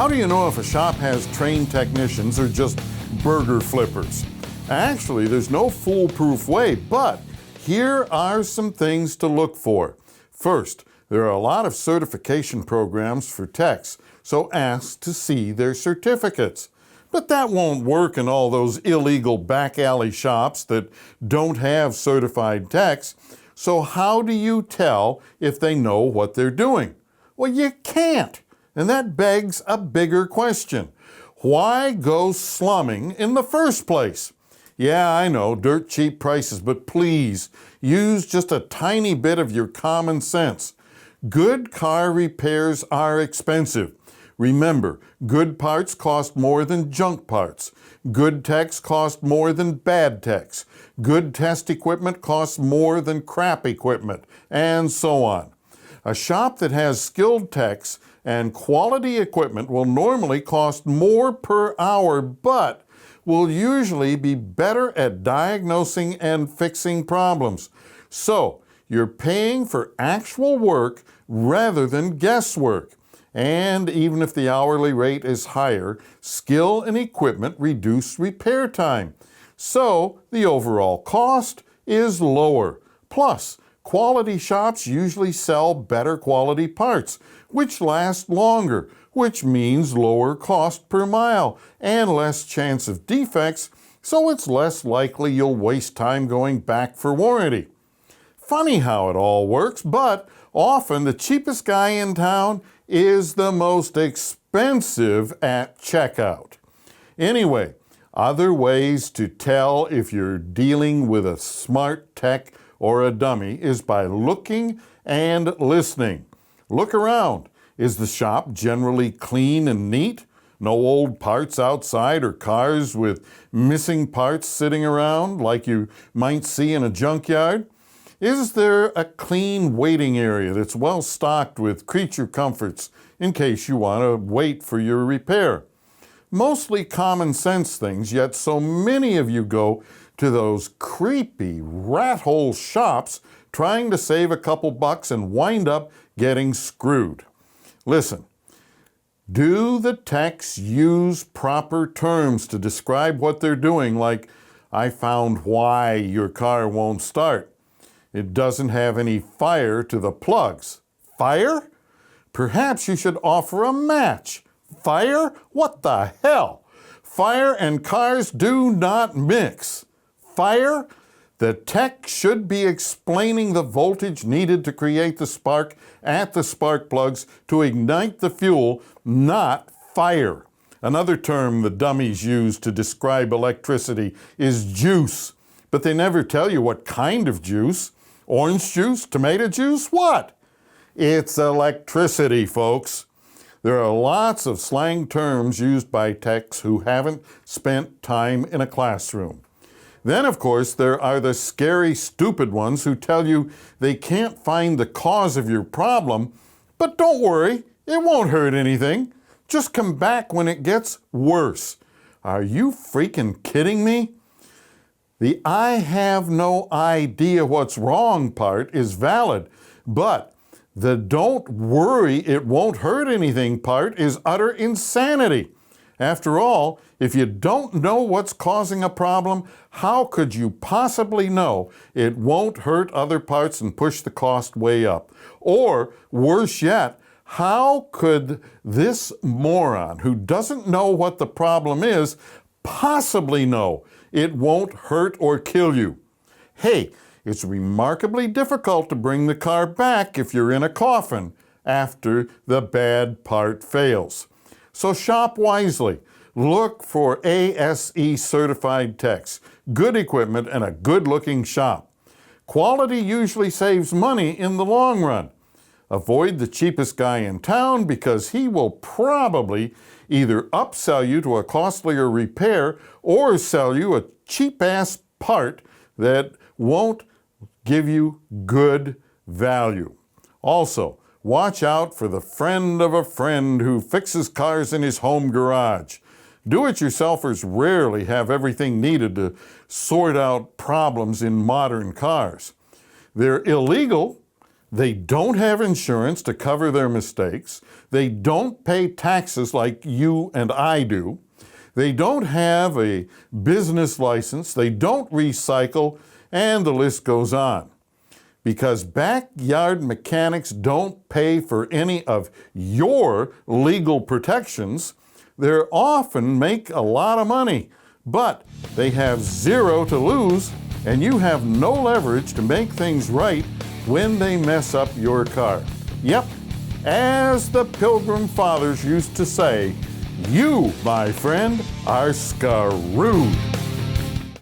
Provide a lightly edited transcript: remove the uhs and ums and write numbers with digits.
How do you know if a shop has trained technicians or just burger flippers? Actually, there's no foolproof way, but here are some things to look for. First, there are a lot of certification programs for techs, so ask to see their certificates. But that won't work in all those illegal back alley shops that don't have certified techs. So how do you tell if they know what they're doing? Well, you can't. And that begs a bigger question. Why go slumming in the first place? Yeah, I know, dirt cheap prices, but please use just a tiny bit of your common sense. Good car repairs are expensive. Remember, good parts cost more than junk parts. Good techs cost more than bad techs. Good test equipment costs more than crap equipment, and so on. A shop that has skilled techs and quality equipment will normally cost more per hour, but will usually be better at diagnosing and fixing problems. So, you're paying for actual work rather than guesswork. And even if the hourly rate is higher, skill and equipment reduce repair time. So, the overall cost is lower. Plus, quality shops usually sell better quality parts, which last longer, which means lower cost per mile and less chance of defects, so it's less likely you'll waste time going back for warranty. Funny how it all works, but often the cheapest guy in town is the most expensive at checkout. Anyway, other ways to tell if you're dealing with a smart tech or a dummy is by looking and listening. Look around. Is the shop generally clean and neat? No old parts outside or cars with missing parts sitting around like you might see in a junkyard? Is there a clean waiting area that's well stocked with creature comforts in case you want to wait for your repair? Mostly common sense things, yet so many of you go to those creepy rat hole shops trying to save a couple bucks and wind up getting screwed. Listen, do the techs use proper terms to describe what they're doing, like, I found why your car won't start. It doesn't have any fire to the plugs. Fire? Perhaps you should offer a match. Fire? What the hell? Fire and cars do not mix. Fire? The tech should be explaining the voltage needed to create the spark at the spark plugs to ignite the fuel, not fire. Another term the dummies use to describe electricity is juice, but they never tell you what kind of juice. Orange juice? Tomato juice? What? It's electricity, folks. There are lots of slang terms used by techs who haven't spent time in a classroom. Then, of course, there are the scary, stupid ones who tell you they can't find the cause of your problem, but don't worry, it won't hurt anything. Just come back when it gets worse. Are you freaking kidding me? The I have no idea what's wrong part is valid, but the don't worry, it won't hurt anything part is utter insanity. After all, if you don't know what's causing a problem, how could you possibly know it won't hurt other parts and push the cost way up? Or, worse yet, how could this moron who doesn't know what the problem is possibly know it won't hurt or kill you? Hey, it's remarkably difficult to bring the car back if you're in a coffin after the bad part fails. So shop wisely. Look for ASE certified techs, good equipment, and a good-looking shop. Quality usually saves money in the long run. Avoid the cheapest guy in town because he will probably either upsell you to a costlier repair or sell you a cheap-ass part that won't give you good value. Also, watch out for the friend of a friend who fixes cars in his home garage. Do-it-yourselfers rarely have everything needed to sort out problems in modern cars. They're illegal, They don't have insurance to cover their mistakes. They don't pay taxes like you and I do. They don't have a business license. They don't recycle, and the list goes on. Because backyard mechanics don't pay for any of your legal protections, they often make a lot of money, but they have zero to lose, and you have no leverage to make things right when they mess up your car. Yep, as the Pilgrim Fathers used to say, you, my friend, are screwed.